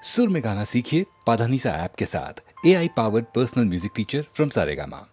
सुर में गाना सीखिए पाधानीसा ऐप के साथ। AI powered personal music teacher from Saregama.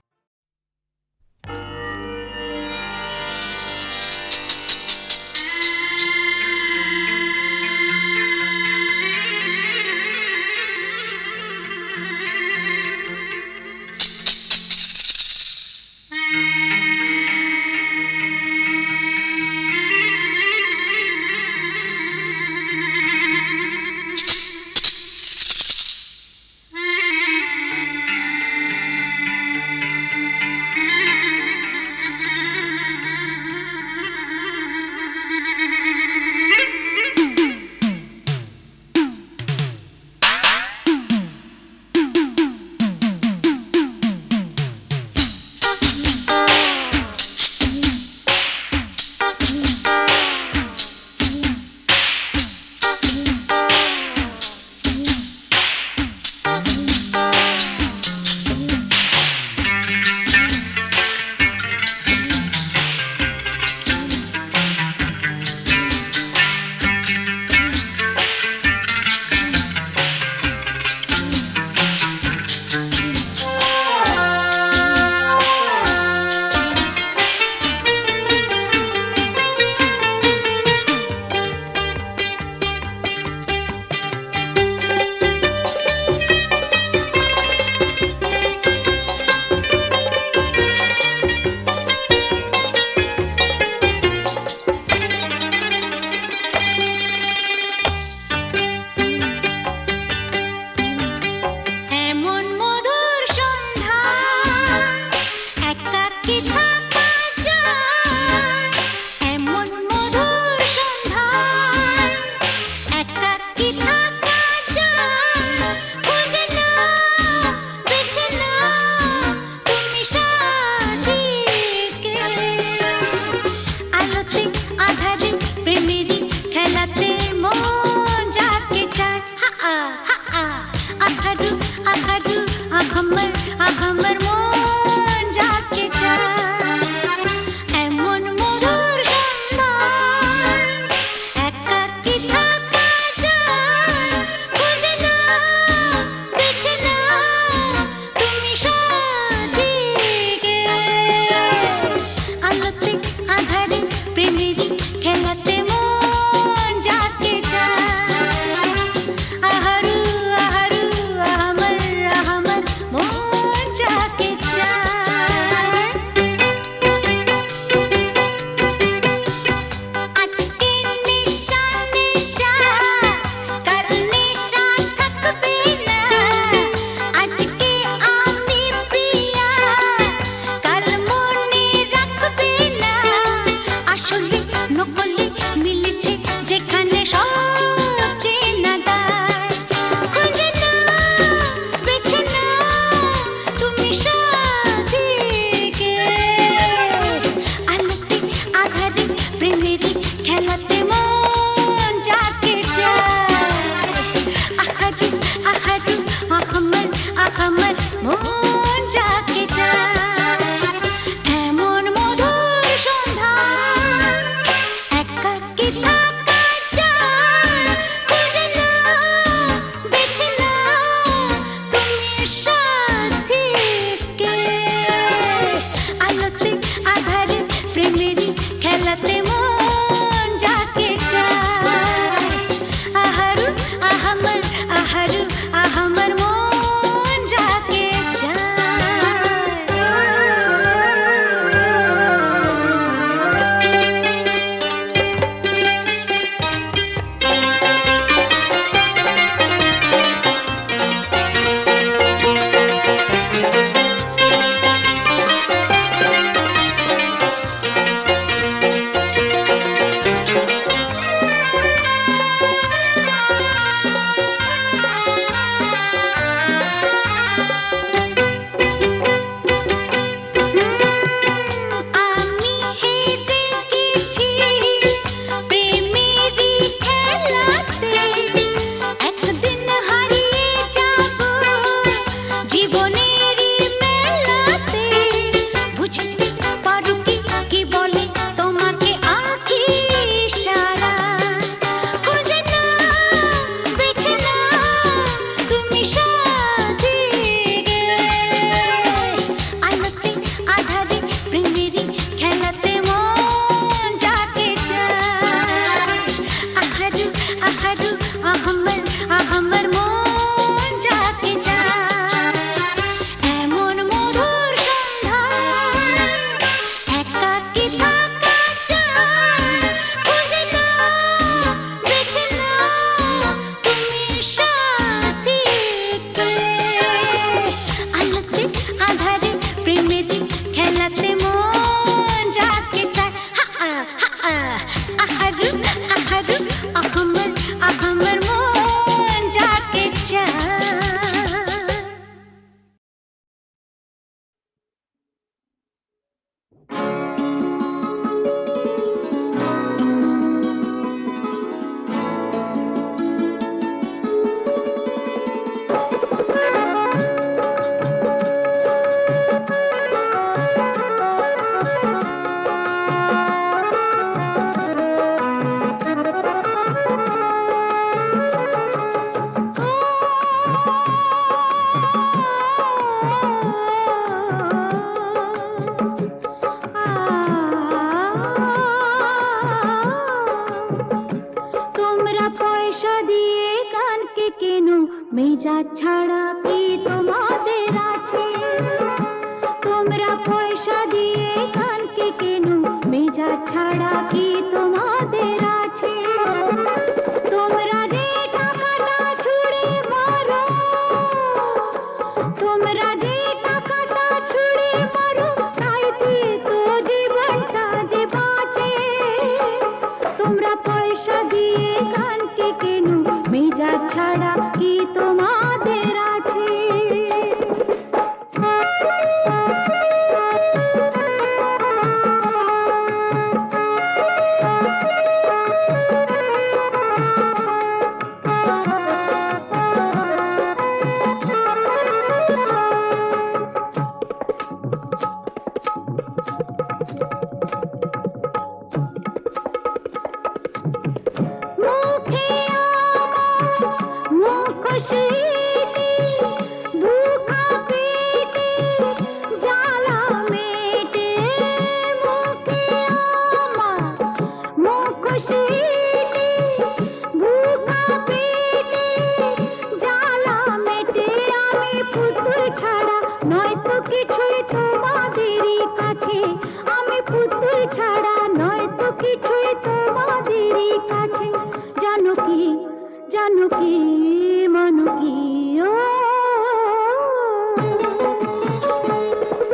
কেন মেজাজ ছাড়া কি তোমাদের আছে? তোমরা পয়সা দিয়ে কানকে কেন মেজাজ ছাড়া কি তোমাদের আছে? তোমরা যে টাকাটা ছুঁড়ে মারো, তোমরা যে টাকাটা ছুঁড়ে মারো, তাইতে তো জীবনটা যে বাঁচে। তোমরা পয়সা দিয়ে কানকে কেন মেজাজ ছাড়া কি তোমাদের আছে?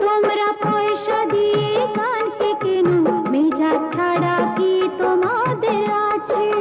তোমরা পয়সা দিয়ে কানকে কেন মেজাজ ছাড়া কি তোমাদের আছে?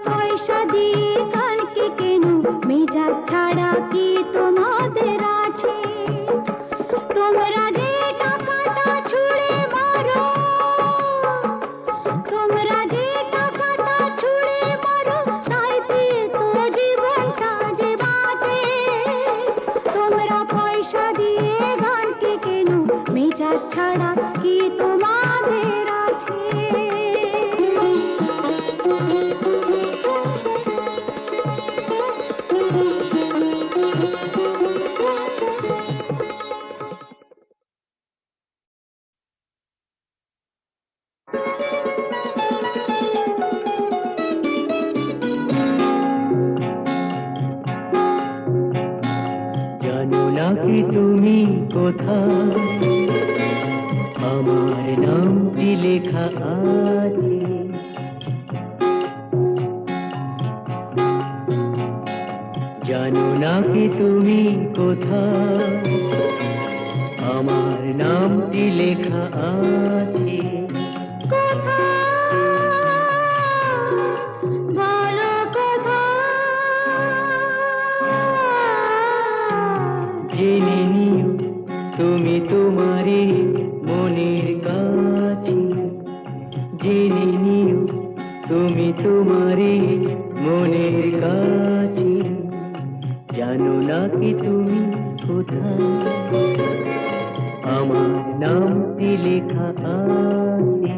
পয়সা দিয়ে কানকে কেন মেজাজ ছাড়া কি তোমাদের আছে? তোমরা যে টাকাটা ছুঁড়ে মারো, তোমরা যে টাকাটা ছুঁড়ে মারো, তাইতে তো জীবনটা যে বাঁচে। তোমরা পয়সা দিয়ে কানকে কেন মেজাজ ছাড়া কি তোমাদের আছে? নাকি তুমি কোথায় আমার নামটি লেখা আছে? জানো নাকি তুমি কোথায় আমার নামটি লেখা আছে? জেনে নিও তুমি তোমারে মনের কাছে, জেনে নিও তুমি তোমারে মনের কাছে। জানো নাকি তুমি কোথায় আমার নামটি লেখা আছে?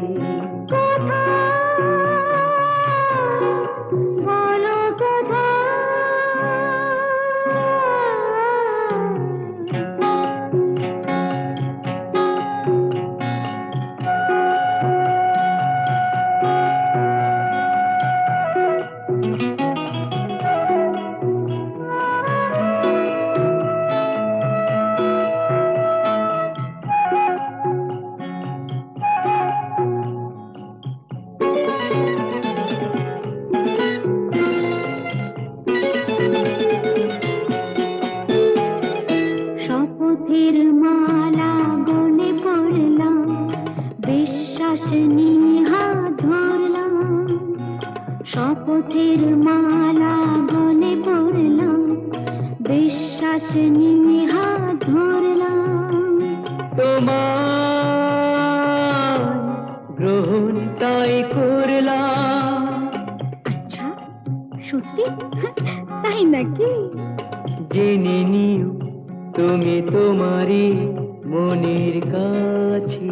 শপথের মালা গলে পড়লাম, বিশ্বাস নিয়ে হাত ধরলাম। তোমার গ্রহণ তাই করলাম। আচ্ছা, সত্যি? তাই নাকি? জেনে নিও তুমি তোমারই মনের কাছে,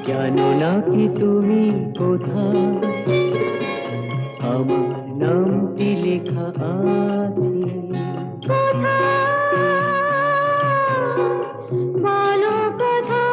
জানো না কি তুমি কোথায় আমার নামটি লেখা আছে। বলো কথা।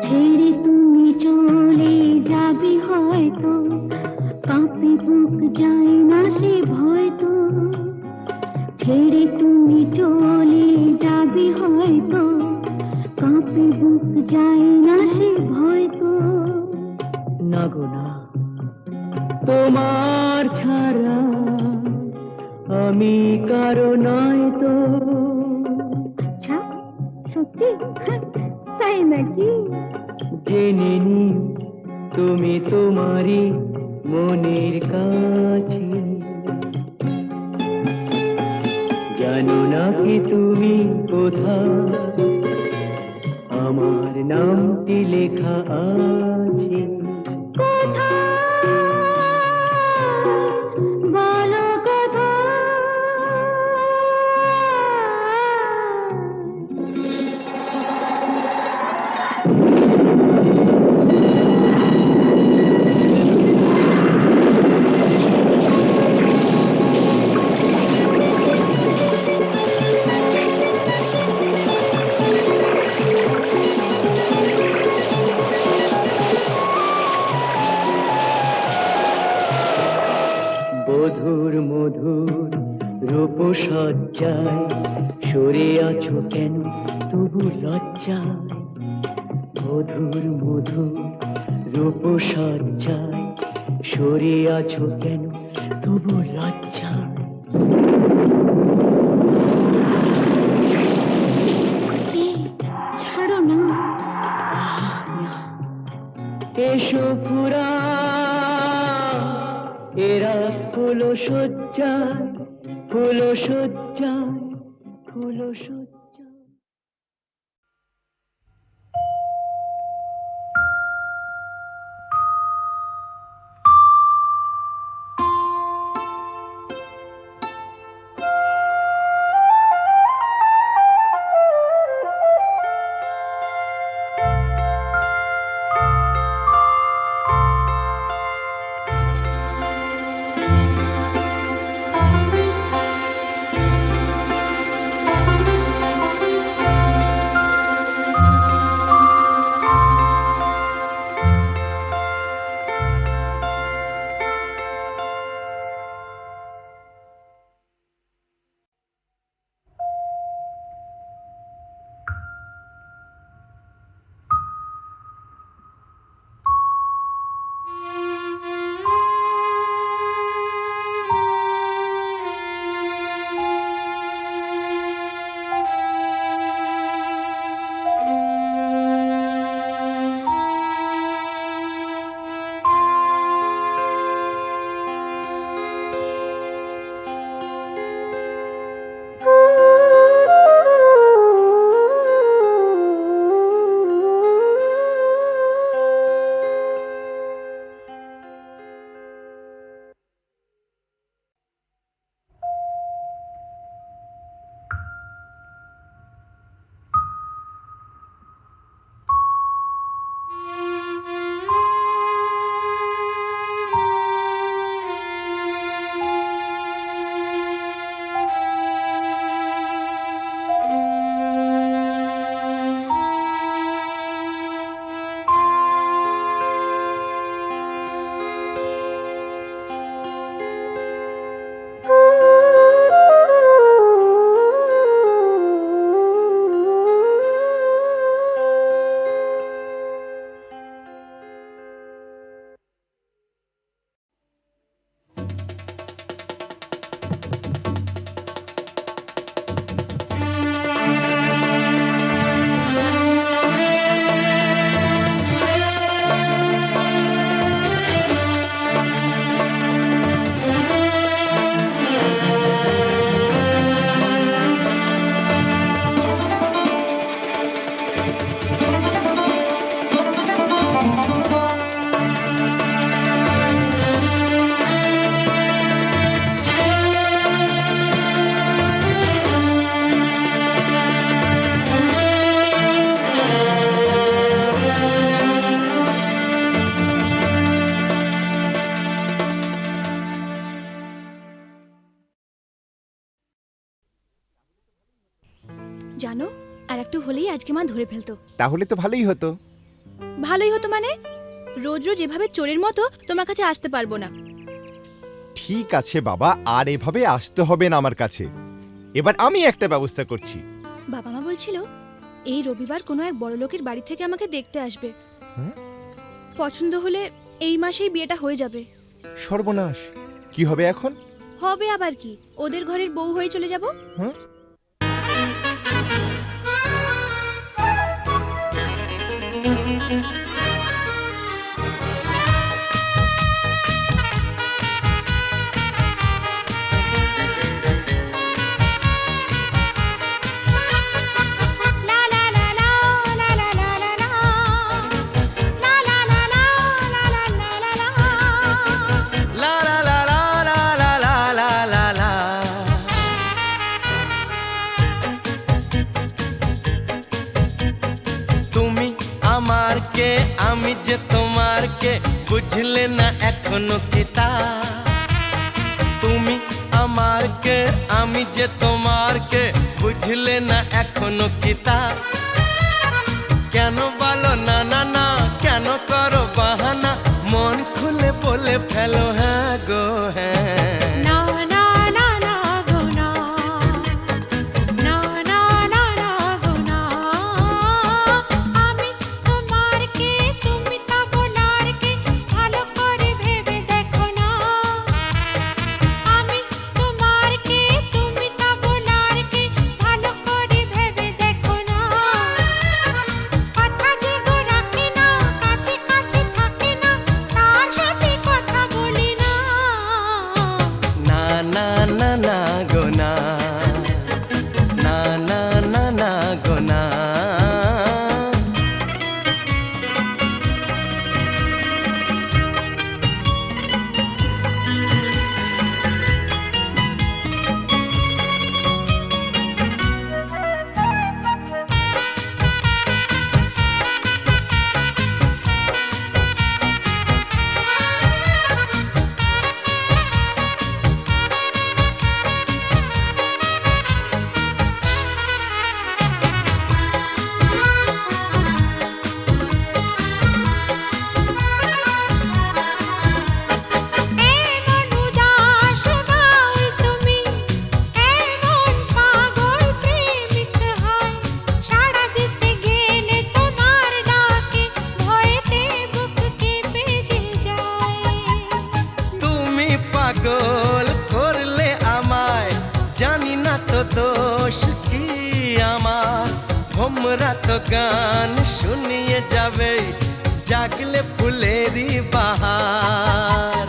ছেড়ে তুমি চলে যাবে হয়তো, কাঁপে বুক যায় না সে ভয় তো। ছেড়ে তুমি চলে যাবে হয়তো, কাঁপে বুক যায় না সে ভয় তো। না গো না, তোমার ছাড়া আমি কারো নয় তো। আচ্ছা, সত্যি? তাই নাকি? জেনে নিও তুমি তোমারই মনের কাছে, জানো না কি তুমি কোথায় আমার নামটি লেখা আছে। বলো কথা। মধুর মধুর রূপসজ্জায় সরে আছো কেন তবু লজ্জায়। মধুর মধুর রূপসজ্জায় সরে আছো কেন তবু লজ্জায়। ছাড়ো না। এসো পুরা এরা ফুলো সজ্জায়, ফুলো সজ্জায়, ফুলো সজ্জায়। জানো, আর একটু হলেই আজকে মা ধরে ফেলতো। তাহলে তো ভালোই হতো। ভালোই হতো মানে? রোজ রোজ এভাবে চোরের মতো তোমার কাছে আসতে পারবো না। ঠিক আছে বাবা, আর এভাবে আসতে হবে না আমার কাছে। এবার আমি একটা ব্যবস্থা করছি। বাবা মা বলছিল এই রবিবার কোনো এক বড় লোকের বাড়ি থেকে আমাকে দেখতে আসবে। হ্যাঁ? পছন্দ হলে এই মাসেই বিয়েটা হয়ে যাবে। সর্বনাশ, কি হবে এখন? হবে আবার কি, ওদের ঘরের বউ হয়ে চলে যাব। হ্যাঁ? তুমি আমার কে, আমি যে তোমার কে, বুঝলে না এখনো কি তা? তুমি আমার কে, আমি যে তোমার কে, বুঝলে না এখনো কি তা? কেন বলো না না না, কেন করো বাহানা, মন খুলে বলে ফেলো হ্যাঁ গো হ্যাঁ। পাগল করলে আমায়, জানি না তো দোষ কি আমার। ভোমরা তো গান শুনিয়ে যাবে, জাগলে ফুলেরই বাহার।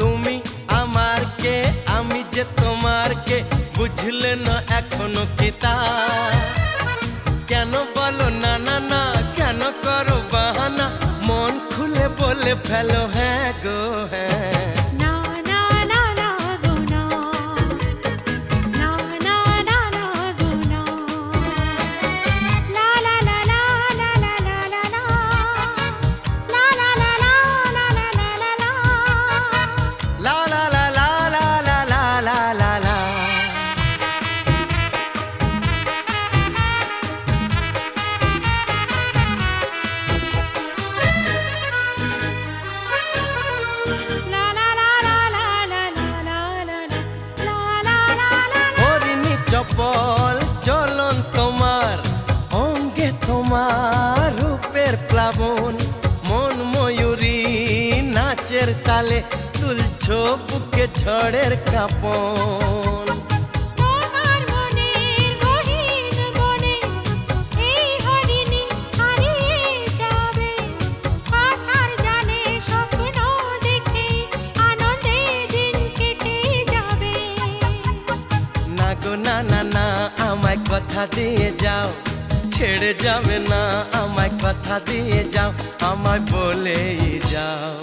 তুমি আমার কে, আমি যে তোমার কে, বুঝলে না এখনো কি তা? কেন বলো না না না, কেন করো বাহানা, মন খুলে বলে ফেলো হ্যাঁ গো হ্যাঁ। চপল চলন তোমার, অঙ্গে তোমার রূপের প্লাবন, মন ময়ূরী নাচের তালে, তুলছো বুকে ঝড়ের কাঁপন। না না না, আমায় কথা দিয়ে যাও, ছেড়ে যাবে না, আমায় কথা দিয়ে যাও, আমায় বলেই যাও।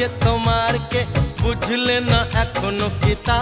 যে তোমার কে বুঝলে না এখনো কি তা